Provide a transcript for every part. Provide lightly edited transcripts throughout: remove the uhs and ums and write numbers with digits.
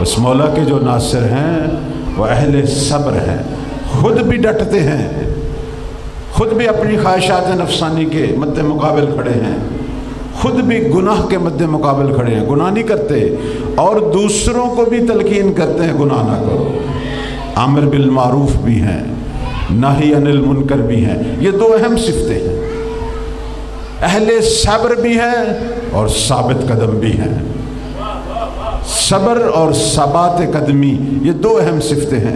اس مولا کے جو ناصر ہیں وہ اہل صبر ہیں، خود بھی ڈٹتے ہیں، خود بھی اپنی خواہشات نفسانی کے مد مقابل کھڑے ہیں، خود بھی گناہ کے مد مقابل کھڑے ہیں، گناہ نہیں کرتے اور دوسروں کو بھی تلقین کرتے ہیں گناہ نہ کرو، امر بالمعروف بھی ہیں، نہی عن المنکر بھی ہیں۔ یہ دو اہم صفتیں ہیں، اہل صبر بھی ہیں اور ثابت قدم بھی ہیں۔ صبر اور ثبات قدمی یہ دو اہم صفتیں ہیں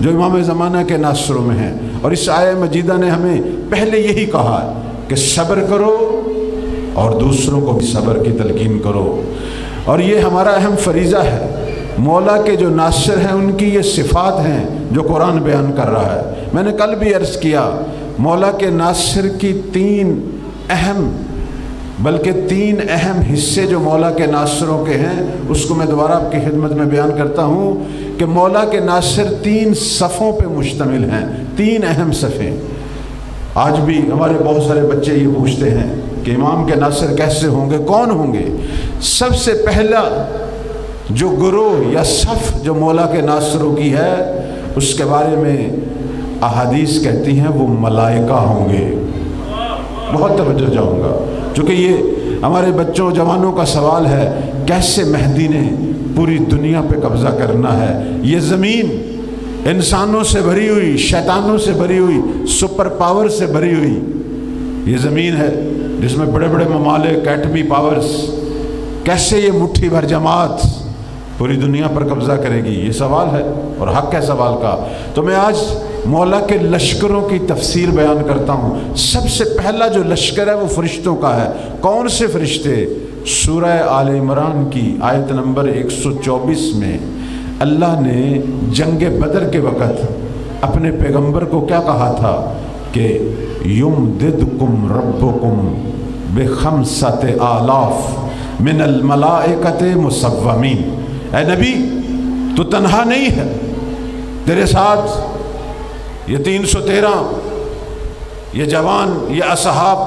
جو امام زمانہ کے ناصروں میں ہیں، اور اس آیہ مجیدہ نے ہمیں پہلے یہی کہا کہ صبر کرو اور دوسروں کو بھی صبر کی تلقین کرو، اور یہ ہمارا اہم فریضہ ہے۔ مولا کے جو ناصر ہیں ان کی یہ صفات ہیں جو قرآن بیان کر رہا ہے۔ میں نے کل بھی عرض کیا، مولا کے ناصر کی تین اہم حصے جو مولا کے ناصروں کے ہیں، اس کو میں دوبارہ آپ کی خدمت میں بیان کرتا ہوں کہ مولا کے ناصر 3 صفوں پہ مشتمل ہیں، 3 اہم صفیں۔ آج بھی ہمارے بہت سارے بچے یہ پوچھتے ہیں کہ امام کے ناصر کیسے ہوں گے، کون ہوں گے؟ سب سے پہلا جو گروہ یا صف جو مولا کے ناصروں کی ہے، اس کے بارے میں احادیث کہتی ہیں وہ ملائکہ ہوں گے۔ بہت توجہ چاہوں گا، چونکہ یہ ہمارے بچوں جوانوں کا سوال ہے، کیسے مہدی نے پوری دنیا پہ قبضہ کرنا ہے؟ یہ زمین انسانوں سے بھری ہوئی، شیطانوں سے بھری ہوئی، سپر پاور سے بھری ہوئی یہ زمین ہے جس میں بڑے بڑے ممالک، ایٹمی پاورز، کیسے یہ مٹھی بھر جماعت پوری دنیا پر قبضہ کرے گی؟ یہ سوال ہے اور حق ہے سوال کا۔ تو میں آج مولا کے لشکروں کی تفسیر بیان کرتا ہوں۔ سب سے پہلا جو لشکر ہے وہ فرشتوں کا ہے۔ کون سے فرشتے؟ سورہ آل عمران کی آیت نمبر 124 میں اللہ نے جنگ بدر کے وقت اپنے پیغمبر کو کیا کہا تھا کہ یمددکم ربکم بخمسۃ آلاف من الملائکۃ مسومین۔ اے نبی، تو تنہا نہیں ہے، تیرے ساتھ یہ 313 یہ جوان، یہ اصحاب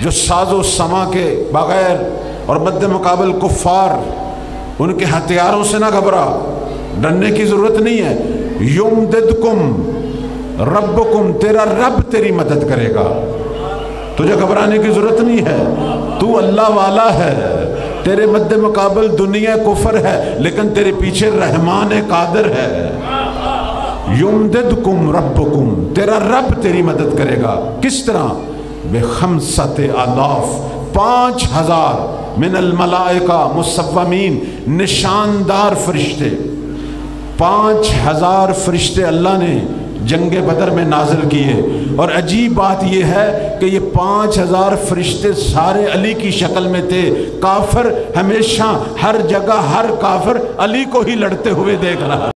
جو ساز و سما کے بغیر اور مد مقابل کفار، ان کے ہتھیاروں سے نہ گھبرا، ڈرنے کی ضرورت نہیں ہے۔ یمددکم ربکم، تیرا رب تیری مدد کرے گا، تجھے گھبرانے کی ضرورت نہیں ہے، تو اللہ والا ہے، تیرے مد مقابل دنیا کفر ہے لیکن تیرے پیچھے رحمان قادر ہے۔ یمددکم ربکم، تیرا رب تیری مدد کرے گا، کس طرح؟ بخمسۃ آلاف، 5000 من الملائکہ مسومین، نشاندار فرشتے، 5000 فرشتے اللہ نے جنگ بدر میں نازل کیے۔ اور عجیب بات یہ ہے کہ یہ 5000 فرشتے سارے علی کی شکل میں تھے۔ کافر ہمیشہ ہر جگہ ہر کافر علی کو ہی لڑتے ہوئے دیکھ رہا۔